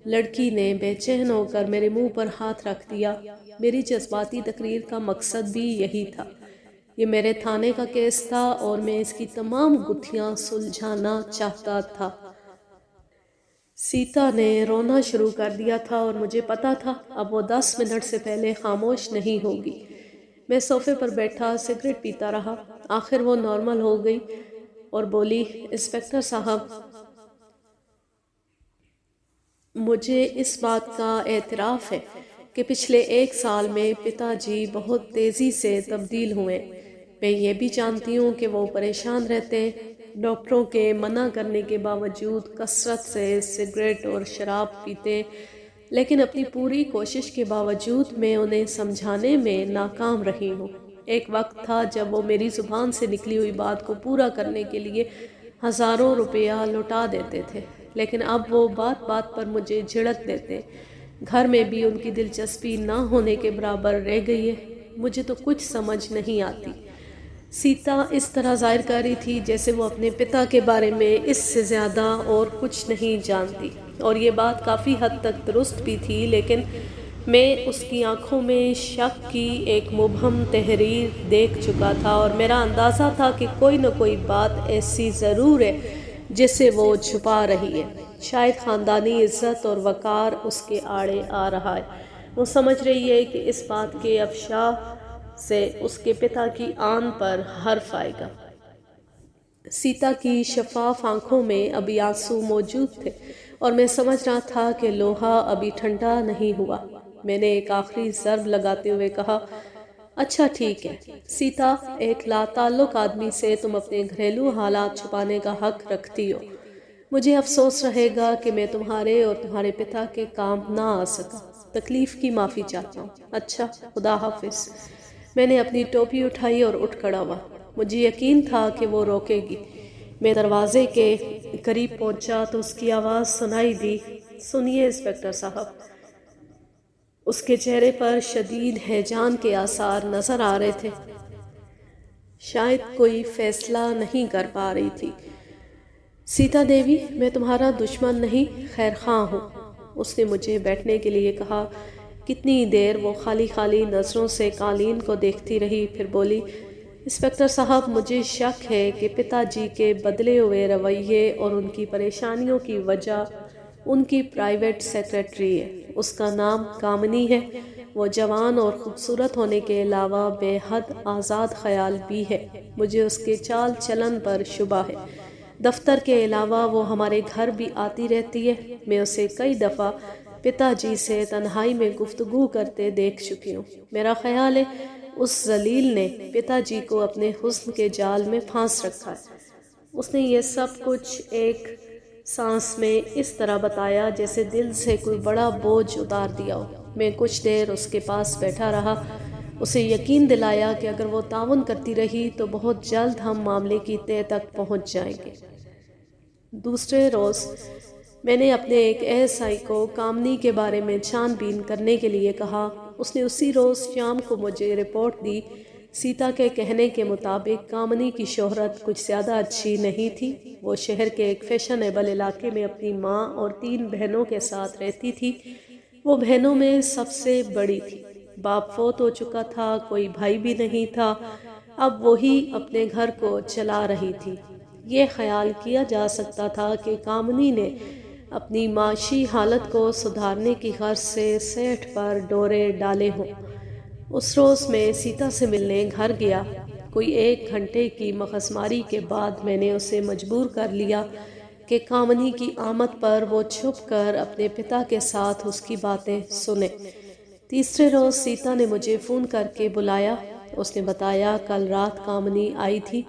لڑکی نے بے چین ہو کر میرے منہ پر ہاتھ رکھ دیا۔ میری جذباتی تقریر کا مقصد بھی یہی تھا۔ یہ میرے تھانے کا کیس تھا اور میں اس کی تمام گتھیاں سلجھانا چاہتا تھا۔ سیتا نے رونا شروع کر دیا تھا اور مجھے پتا تھا اب وہ 10 منٹ سے پہلے خاموش نہیں ہوگی۔ میں صوفے پر بیٹھا سگریٹ پیتا رہا۔ آخر وہ نارمل ہو گئی اور بولی، انسپکٹر صاحب، مجھے اس بات کا اعتراف ہے کہ پچھلے 1 سال میں پتا جی بہت تیزی سے تبدیل ہوئے۔ میں یہ بھی جانتی ہوں کہ وہ پریشان رہتے ہیں۔ ڈاکٹروں کے منع کرنے کے باوجود کثرت سے سگریٹ اور شراب پیتے، لیکن اپنی پوری کوشش کے باوجود میں انہیں سمجھانے میں ناکام رہی ہوں۔ ایک وقت تھا جب وہ میری زبان سے نکلی ہوئی بات کو پورا کرنے کے لیے ہزاروں روپیہ لوٹا دیتے تھے، لیکن اب وہ بات بات پر مجھے جھڑک دیتے۔ گھر میں بھی ان کی دلچسپی نہ ہونے کے برابر رہ گئی ہے۔ مجھے تو کچھ سمجھ نہیں آتی۔ سیتا اس طرح ظاہر کر رہی تھی جیسے وہ اپنے پتا کے بارے میں اس سے زیادہ اور کچھ نہیں جانتی، اور یہ بات کافی حد تک درست بھی تھی، لیکن میں اس کی آنکھوں میں شک کی ایک مبہم تحریر دیکھ چکا تھا اور میرا اندازہ تھا کہ کوئی نہ کوئی بات ایسی ضرور ہے جسے وہ چھپا رہی ہے۔ شاید خاندانی عزت اور وقار اس کے آڑے آ رہا ہے۔ وہ سمجھ رہی ہے کہ اس بات کے افشا سے اس کے پتا کی آن پر حرف آئے گا۔ سیتا کی شفاف آنکھوں میں ابھی آنسو موجود تھے اور میں سمجھ رہا تھا کہ لوہا ابھی ٹھنڈا نہیں ہوا۔ میں نے ایک آخری ضرب لگاتے ہوئے کہا، اچھا ٹھیک ہے سیتا، ایک لا تعلق آدمی سے تم اپنے گھریلو حالات چھپانے کا حق رکھتی ہو۔ مجھے افسوس رہے گا کہ میں تمہارے اور تمہارے پتا کے کام نہ آ سکا۔ تکلیف کی معافی چاہتا ہوں۔ اچھا، خدا حافظ۔ میں نے اپنی ٹوپی اٹھائی اور اٹھ کھڑا ہوا۔ مجھے یقین تھا کہ وہ روکے گی۔ میں دروازے کے قریب پہنچا تو اس کی آواز سنائی دی، سنیے انسپکٹر صاحب۔ اس کے چہرے پر شدید ہیجان کے آثار نظر آ رہے تھے۔ شاید کوئی فیصلہ نہیں کر پا رہی تھی۔ سیتا دیوی، میں تمہارا دشمن نہیں، خیر خواہ ہوں۔ اس نے مجھے بیٹھنے کے لیے کہا۔ کتنی دیر وہ خالی خالی نظروں سے قالین کو دیکھتی رہی، پھر بولی، انسپکٹر صاحب، مجھے شک ہے کہ پتا جی کے بدلے ہوئے رویے اور ان کی پریشانیوں کی وجہ ان کی پرائیویٹ سیکرٹری ہے۔ اس کا نام کامنی ہے۔ وہ جوان اور خوبصورت ہونے کے علاوہ بے حد آزاد خیال بھی ہے۔ مجھے اس کے چال چلن پر شبہ ہے۔ دفتر کے علاوہ وہ ہمارے گھر بھی آتی رہتی ہے۔ میں اسے کئی دفعہ پتا جی سے تنہائی میں گفتگو کرتے دیکھ چکی ہوں۔ میرا خیال ہے اس ذلیل نے پتا جی کو اپنے حسن کے جال میں پھانس رکھا ہے۔ اس نے یہ سب کچھ ایک سانس میں اس طرح بتایا جیسے دل سے کوئی بڑا بوجھ اتار دیا ہو۔ میں کچھ دیر اس کے پاس بیٹھا رہا، اسے یقین دلایا کہ اگر وہ تعاون کرتی رہی تو بہت جلد ہم معاملے کی تہہ تک پہنچ جائیں گے۔ دوسرے روز میں نے اپنے ایک ASI کو کامنی کے بارے میں چھان بین کرنے کے لیے کہا۔ اس نے اسی روز شام کو مجھے رپورٹ دی۔ سیتا کے کہنے کے مطابق کامنی کی شہرت کچھ زیادہ اچھی نہیں تھی۔ وہ شہر کے ایک فیشنیبل علاقے میں اپنی ماں اور 3 بہنوں کے ساتھ رہتی تھی۔ وہ بہنوں میں سب سے بڑی تھی۔ باپ فوت ہو چکا تھا، کوئی بھائی بھی نہیں تھا، اب وہی اپنے گھر کو چلا رہی تھی۔ یہ خیال کیا جا سکتا تھا کہ کامنی نے اپنی معاشی حالت کو سدھارنے کی غرض سے سیٹھ پر ڈورے ڈالے ہوں۔ اس روز میں سیتا سے ملنے گھر گیا۔ کوئی 1 گھنٹے کی مغزماری کے بعد میں نے اسے مجبور کر لیا کہ کامنی کی آمد پر وہ چھپ کر اپنے پتا کے ساتھ اس کی باتیں سنے۔ تیسرے روز سیتا نے مجھے فون کر کے بلایا۔ اس نے بتایا کل رات کامنی آئی تھی۔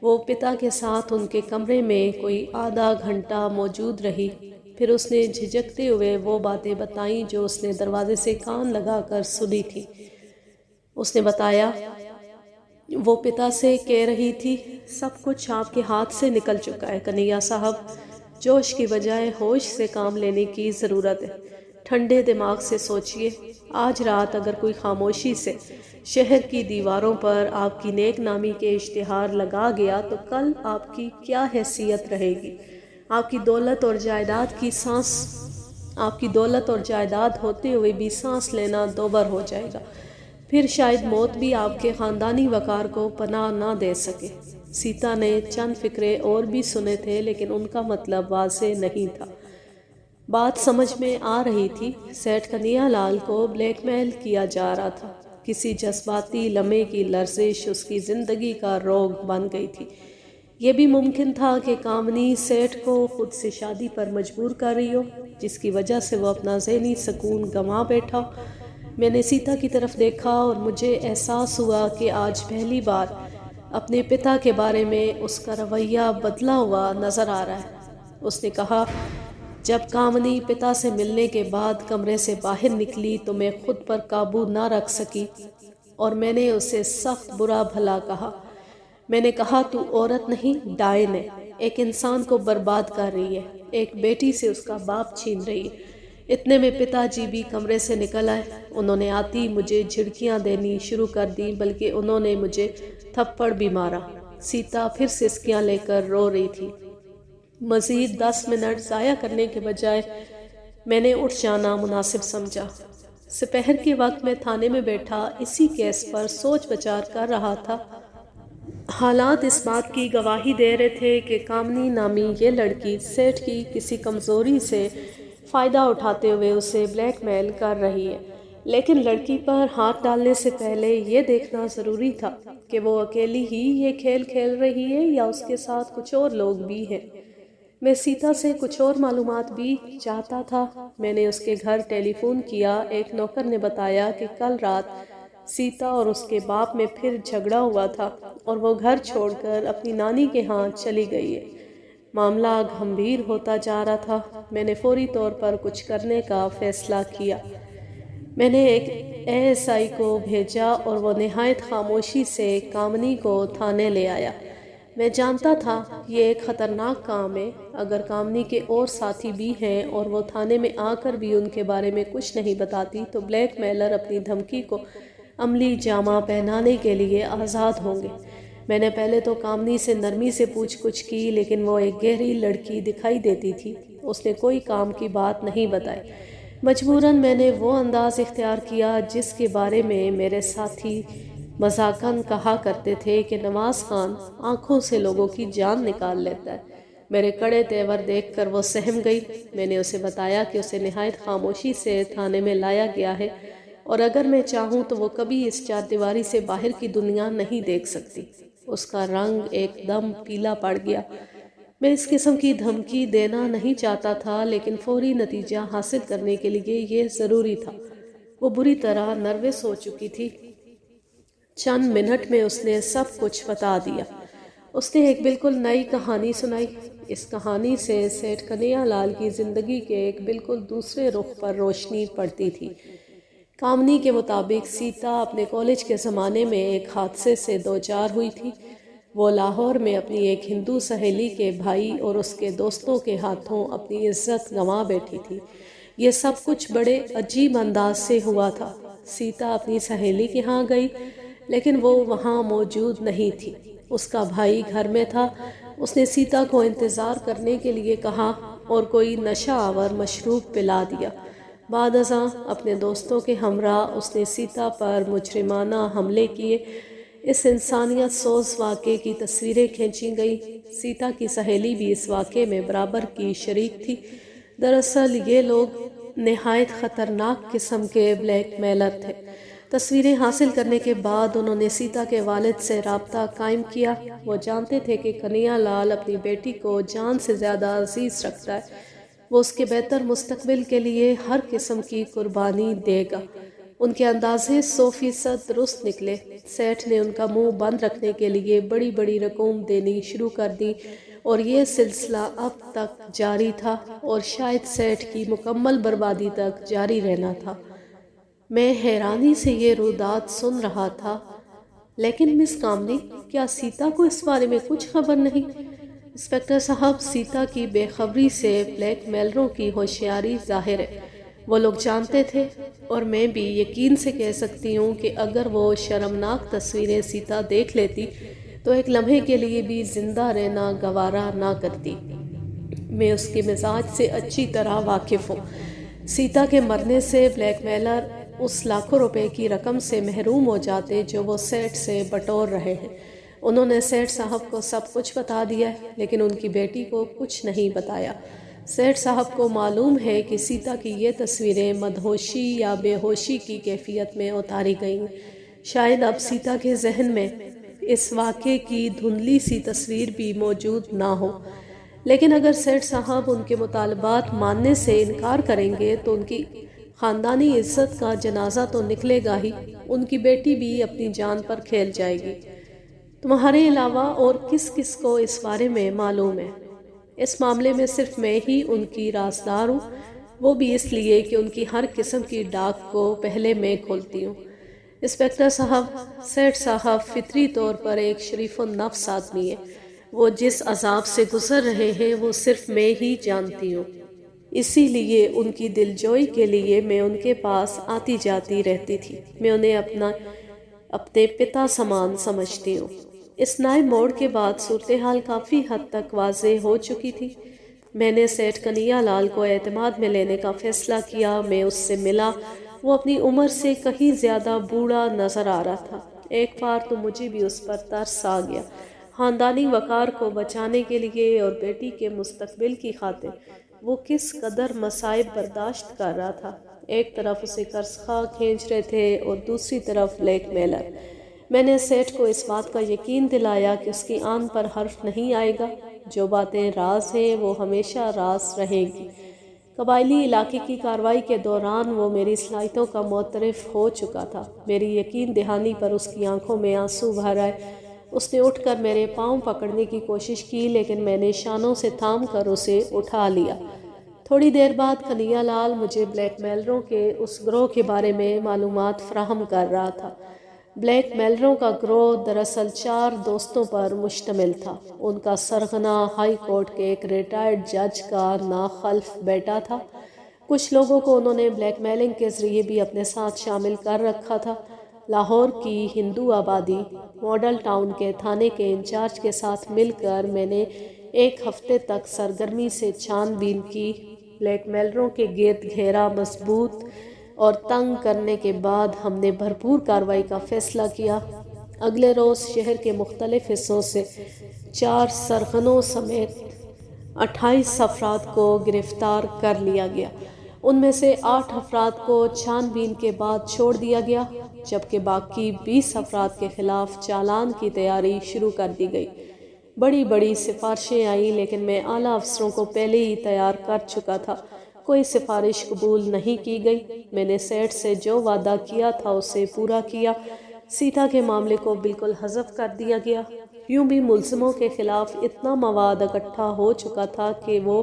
وہ پتا کے ساتھ ان کے کمرے میں کوئی آدھا گھنٹہ موجود رہی، پھر اس نے جھجکتے ہوئے وہ باتیں بتائیں جو اس نے دروازے سے کان لگا کر سنی تھی۔ اس نے بتایا وہ پتا سے کہہ رہی تھی، سب کچھ آپ کے ہاتھ سے نکل چکا ہے کنہیا صاحب، جوش کی بجائے ہوش سے کام لینے کی ضرورت ہے۔ ٹھنڈے دماغ سے سوچئے، آج رات اگر کوئی خاموشی سے شہر کی دیواروں پر آپ کی نیک نامی کے اشتہار لگا گیا تو کل آپ کی کیا حیثیت رہے گی؟ آپ کی دولت اور جائیداد ہوتے ہوئے بھی سانس لینا دوبر ہو جائے گا، پھر شاید موت بھی آپ کے خاندانی وقار کو پناہ نہ دے سکے۔ سیتا نے چند فقرے اور بھی سنے تھے لیکن ان کا مطلب واضح نہیں تھا۔ بات سمجھ میں آ رہی تھی، سیٹھ کنہیا لال کو بلیک میل کیا جا رہا تھا۔ کسی جذباتی لمحے کی لرزش اس کی زندگی کا روگ بن گئی تھی۔ یہ بھی ممکن تھا کہ کامنی سیٹھ کو خود سے شادی پر مجبور کر رہی ہو، جس کی وجہ سے وہ اپنا ذہنی سکون گنوا بیٹھا۔ میں نے سیتا کی طرف دیکھا اور مجھے احساس ہوا کہ آج پہلی بار اپنے پتا کے بارے میں اس کا رویہ بدلا ہوا نظر آ رہا ہے۔ اس نے کہا، جب کامنی پتا سے ملنے کے بعد کمرے سے باہر نکلی تو میں خود پر قابو نہ رکھ سکی اور میں نے اسے سخت برا بھلا کہا۔ میں نے کہا، تو عورت نہیں، ڈائن ہے، ایک انسان کو برباد کر رہی ہے، ایک بیٹی سے اس کا باپ چھین رہی ہے۔ اتنے میں پتا جی بھی کمرے سے نکل آئے۔ انہوں نے آتی مجھے جھڑکیاں دینی شروع کر دی، بلکہ انہوں نے مجھے تھپڑ بھی مارا۔ سیتا پھر سسکیاں لے کر رو رہی تھی۔ مزید 10 منٹ ضائع کرنے کے بجائے میں نے اٹھ جانا مناسب سمجھا۔ سپہر کے وقت میں تھانے میں بیٹھا اسی کیس پر سوچ بچار کر رہا تھا۔ حالات اس بات کی گواہی دے رہے تھے کہ کامنی نامی یہ لڑکی سیٹھ کی کسی کمزوری سے فائدہ اٹھاتے ہوئے اسے بلیک میل کر رہی ہے، لیکن لڑکی پر ہاتھ ڈالنے سے پہلے یہ دیکھنا ضروری تھا کہ وہ اکیلی ہی یہ کھیل کھیل رہی ہے یا اس کے ساتھ کچھ اور لوگ بھی ہیں۔ میں سیتا سے کچھ اور معلومات بھی چاہتا تھا۔ میں نے اس کے گھر ٹیلی فون کیا۔ ایک نوکر نے بتایا کہ کل رات سیتا اور اس کے باپ میں پھر جھگڑا ہوا تھا اور وہ گھر چھوڑ کر اپنی نانی کے ہاں چلی گئی ہے۔ معاملہ گھمبیر ہوتا جا رہا تھا۔ میں نے فوری طور پر کچھ کرنے کا فیصلہ کیا۔ میں نے ایک ASI کو بھیجا اور وہ نہایت خاموشی سے کامنی کو تھانے لے آیا۔ میں جانتا تھا یہ ایک خطرناک کام ہے۔ اگر کامنی کے اور ساتھی بھی ہیں اور وہ تھانے میں آ کر بھی ان کے بارے میں کچھ نہیں بتاتی تو بلیک میلر اپنی دھمکی کو عملی جامہ پہنانے کے لیے آزاد ہوں گے۔ میں نے پہلے تو کامنی سے نرمی سے پوچھ گچھ کی، لیکن وہ ایک گہری لڑکی دکھائی دیتی تھی۔ اس نے کوئی کام کی بات نہیں بتائی۔ مجبوراً میں نے وہ انداز اختیار کیا جس کے بارے میں میرے ساتھی مذاقاً کہا کرتے تھے کہ نواز خان آنکھوں سے لوگوں کی جان نکال لیتا ہے۔ میرے کڑے تیور دیکھ کر وہ سہم گئی۔ میں نے اسے بتایا کہ اسے نہایت خاموشی سے تھانے میں لایا گیا ہے اور اگر میں چاہوں تو وہ کبھی اس چار دیواری سے باہر کی دنیا نہیں دیکھ سکتی۔ اس کا رنگ ایک دم پیلا پڑ گیا۔ میں اس قسم کی دھمکی دینا نہیں چاہتا تھا، لیکن فوری نتیجہ حاصل کرنے کے لیے یہ ضروری تھا۔ وہ بری طرح نروس ہو چکی تھی۔ چند منٹ میں اس نے سب کچھ بتا دیا۔ اس نے ایک بالکل نئی کہانی سنائی۔ اس کہانی سے سیٹھ کنہیا لال کی زندگی کے ایک بالکل دوسرے رخ پر روشنی پڑتی تھی۔ کامنی کے مطابق سیتا اپنے کالج کے زمانے میں ایک حادثے سے دوچار ہوئی تھی۔ وہ لاہور میں اپنی ایک ہندو سہیلی کے بھائی اور اس کے دوستوں کے ہاتھوں اپنی عزت گنوا بیٹھی تھی۔ یہ سب کچھ بڑے عجیب انداز سے ہوا تھا۔ سیتا اپنی سہیلی کے ہاں گئی، لیکن وہ وہاں موجود نہیں تھی۔ اس کا بھائی گھر میں تھا۔ اس نے سیتا کو انتظار کرنے کے لیے کہا اور کوئی نشہ آور مشروب پلا دیا۔ بعد ازاں اپنے دوستوں کے ہمراہ اس نے سیتا پر مجرمانہ حملے کیے۔ اس انسانیت سوز واقعے کی تصویریں کھینچی گئی۔ سیتا کی سہیلی بھی اس واقعے میں برابر کی شریک تھی۔ دراصل یہ لوگ نہایت خطرناک قسم کے بلیک میلر تھے۔ تصویریں حاصل کرنے کے بعد انہوں نے سیتا کے والد سے رابطہ قائم کیا۔ وہ جانتے تھے کہ کنہیا لال اپنی بیٹی کو جان سے زیادہ عزیز رکھتا ہے۔ وہ اس کے بہتر مستقبل کے لیے ہر قسم کی قربانی دے گا۔ ان کے اندازے 100% درست نکلے۔ سیٹھ نے ان کا منہ بند رکھنے کے لیے بڑی بڑی رقوم دینی شروع کر دی اور یہ سلسلہ اب تک جاری تھا اور شاید سیٹھ کی مکمل بربادی تک جاری رہنا تھا۔ میں حیرانی سے یہ رودات سن رہا تھا۔ لیکن مس کامنی، کیا سیتا کو اس بارے میں کچھ خبر نہیں؟ انسپکٹر صاحب، سیتا کی بے خبری سے بلیک میلروں کی ہوشیاری ظاہر ہے۔ وہ لوگ جانتے تھے، اور میں بھی یقین سے کہہ سکتی ہوں کہ اگر وہ شرمناک تصویریں سیتا دیکھ لیتی تو ایک لمحے کے لیے بھی زندہ رہنا گوارا نہ کرتی۔ میں اس کے مزاج سے اچھی طرح واقف ہوں۔ سیتا کے مرنے سے بلیک میلر اس لاکھوں روپے کی رقم سے محروم ہو جاتے جو وہ سیٹھ سے بٹور رہے ہیں۔ انہوں نے سیٹھ صاحب کو سب کچھ بتا دیا ہے، لیکن ان کی بیٹی کو کچھ نہیں بتایا۔ سیٹھ صاحب کو معلوم ہے کہ سیتا کی یہ تصویریں مدہوشی یا بے ہوشی کی کیفیت میں اتاری گئیں۔ شاید اب سیتا کے ذہن میں اس واقعے کی دھندلی سی تصویر بھی موجود نہ ہو، لیکن اگر سیٹھ صاحب ان کے مطالبات ماننے سے انکار کریں گے تو ان کی خاندانی عزت کا جنازہ تو نکلے گا ہی، ان کی بیٹی بھی اپنی جان پر کھیل جائے گی۔ تمہارے علاوہ اور کس کس کو اس بارے میں معلوم ہے؟ اس معاملے میں صرف میں ہی ان کی رازدار ہوں، وہ بھی اس لیے کہ ان کی ہر قسم کی ڈاک کو پہلے میں کھولتی ہوں۔ انسپکٹر صاحب، سیٹھ صاحب فطری طور پر ایک شریف النفس آدمی ہے۔ وہ جس عذاب سے گزر رہے ہیں وہ صرف میں ہی جانتی ہوں۔ اسی لیے ان کی دلجوئی کے لیے میں ان کے پاس آتی جاتی رہتی تھی۔ میں انہیں اپنے پتا سمان سمجھتی ہوں۔ اس نئے موڑ کے بعد صورتحال کافی حد تک واضح ہو چکی تھی۔ میں نے سیٹھ کنہیا لال کو اعتماد میں لینے کا فیصلہ کیا۔ میں اس سے ملا۔ وہ اپنی عمر سے کہیں زیادہ بوڑھا نظر آ رہا تھا۔ ایک بار تو مجھے بھی اس پر ترس آ گیا۔ خاندانی وقار کو بچانے کے لیے اور بیٹی کے مستقبل کی خاطر وہ کس قدر مصائب برداشت کر رہا تھا۔ ایک طرف اسے قرض خواہ کھینچ رہے تھے اور دوسری طرف بلیک میلر۔ میں نے سیٹھ کو اس بات کا یقین دلایا کہ اس کی آن پر حرف نہیں آئے گا۔ جو باتیں راز ہیں وہ ہمیشہ راز رہیں گی۔ قبائلی علاقے کی کارروائی کے دوران وہ میری صلاحیتوں کا معترف ہو چکا تھا۔ میری یقین دہانی پر اس کی آنکھوں میں آنسو بھر آئے۔ اس نے اٹھ کر میرے پاؤں پکڑنے کی کوشش کی، لیکن میں نے شانوں سے تھام کر اسے اٹھا لیا۔ تھوڑی دیر بعد کنہیا لال مجھے بلیک میلروں کے اس گروہ کے بارے میں معلومات فراہم کر رہا تھا۔ بلیک میلروں کا گروہ دراصل 4 دوستوں پر مشتمل تھا۔ ان کا سرغنہ ہائی کورٹ کے ایک ریٹائرڈ جج کا ناخلف بیٹا تھا۔ کچھ لوگوں کو انہوں نے بلیک میلنگ کے ذریعے بھی اپنے ساتھ شامل کر رکھا تھا۔ لاہور کی ہندو آبادی ماڈل ٹاؤن کے تھانے کے انچارج کے ساتھ مل کر میں نے ایک ہفتے تک سرگرمی سے چھان بین کی۔ بلیک میلروں کے گرد گھیرا مضبوط اور تنگ کرنے کے بعد ہم نے بھرپور کارروائی کا فیصلہ کیا۔ اگلے روز شہر کے مختلف حصوں سے 4 سرغنوں سمیت 28 افراد کو گرفتار کر لیا گیا۔ ان میں سے 8 افراد کو چھان بین کے بعد چھوڑ دیا گیا، جبکہ باقی 20 افراد کے خلاف چالان کی تیاری شروع کر دی گئی۔ بڑی سفارشیں آئیں، لیکن میں اعلیٰ افسروں کو پہلے ہی تیار کر چکا تھا۔ کوئی سفارش قبول نہیں کی گئی۔ میں نے سیٹ سے جو وعدہ کیا تھا اسے پورا کیا۔ سیتا کے معاملے کو بالکل حذف کر دیا گیا۔ یوں بھی ملزموں کے خلاف اتنا مواد اکٹھا ہو چکا تھا کہ وہ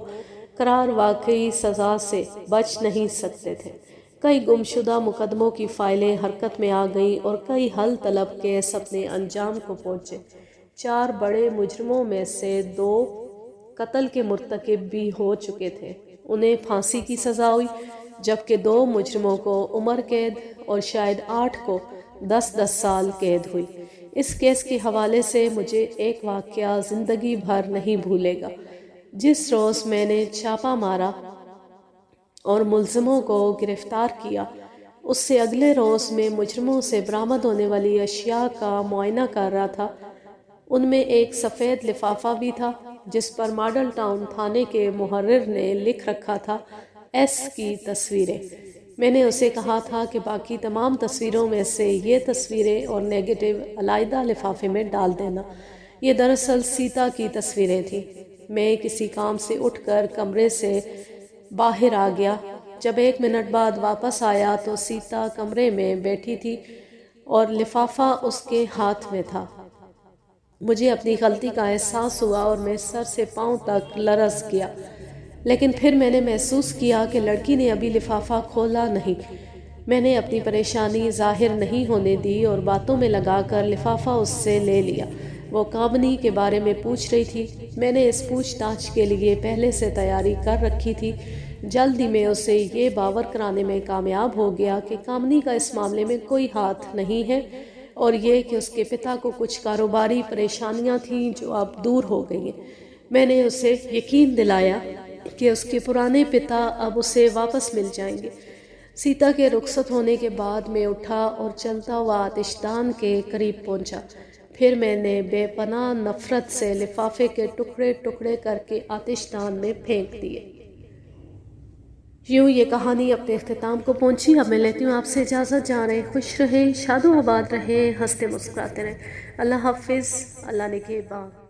قرار واقعی سزا سے بچ نہیں سکتے تھے۔ کئی گمشدہ مقدموں کی فائلیں حرکت میں آ گئیں اور کئی حل طلب کیس اپنے انجام کو پہنچے۔ 4 بڑے مجرموں میں سے 2 قتل کے مرتکب بھی ہو چکے تھے۔ انہیں پھانسی کی سزا ہوئی، جبکہ 2 مجرموں کو عمر قید اور شاید 8 کو 10 سال قید ہوئی۔ اس کیس کے حوالے سے مجھے ایک واقعہ زندگی بھر نہیں بھولے گا۔ جس روز میں نے چھاپہ مارا اور ملزموں کو گرفتار کیا، اس سے اگلے روز میں مجرموں سے برآمد ہونے والی اشیاء کا معائنہ کر رہا تھا۔ ان میں ایک سفید لفافہ بھی تھا جس پر ماڈل ٹاؤن تھانے کے محرر نے لکھ رکھا تھا ایس کی تصویریں۔ میں نے اسے کہا تھا کہ باقی تمام تصویروں میں سے یہ تصویریں اور نیگیٹو علیحدہ لفافے میں ڈال دینا۔ یہ دراصل سیتا کی تصویریں تھیں۔ میں کسی کام سے اٹھ کر کمرے سے باہر آ گیا۔ جب 1 منٹ بعد واپس آیا تو سیتا کمرے میں بیٹھی تھی اور لفافہ اس کے ہاتھ میں تھا۔ مجھے اپنی غلطی کا احساس ہوا اور میں سر سے پاؤں تک لرز گیا، لیکن پھر میں نے محسوس کیا کہ لڑکی نے ابھی لفافہ کھولا نہیں۔ میں نے اپنی پریشانی ظاہر نہیں ہونے دی اور باتوں میں لگا کر لفافہ اس سے لے لیا۔ وہ کامنی کے بارے میں پوچھ رہی تھی۔ میں نے اس پوچھ تاچھ کے لیے پہلے سے تیاری کر رکھی تھی۔ جلد ہی میں اسے یہ باور کرانے میں کامیاب ہو گیا کہ کامنی کا اس معاملے میں کوئی ہاتھ نہیں ہے، اور یہ کہ اس کے پتا کو کچھ کاروباری پریشانیاں تھیں جو اب دور ہو گئی ہیں۔ میں نے اسے یقین دلایا کہ اس کے پرانے پتا اب اسے واپس مل جائیں گے۔ سیتا کے رخصت ہونے کے بعد میں اٹھا اور چلتا ہوا آتش دان کے قریب پہنچا۔ پھر میں نے بے پناہ نفرت سے لفافے کے ٹکڑے ٹکڑے کر کے آتش دان میں پھینک دیے۔ یوں یہ کہانی اپنے اختتام کو پہنچی۔ اب میں لیتی ہوں آپ سے اجازت۔ جا رہے خوش رہیں، شاد و آباد رہیں، ہنستے مسکراتے رہیں۔ اللہ حافظ، اللہ نگہبان۔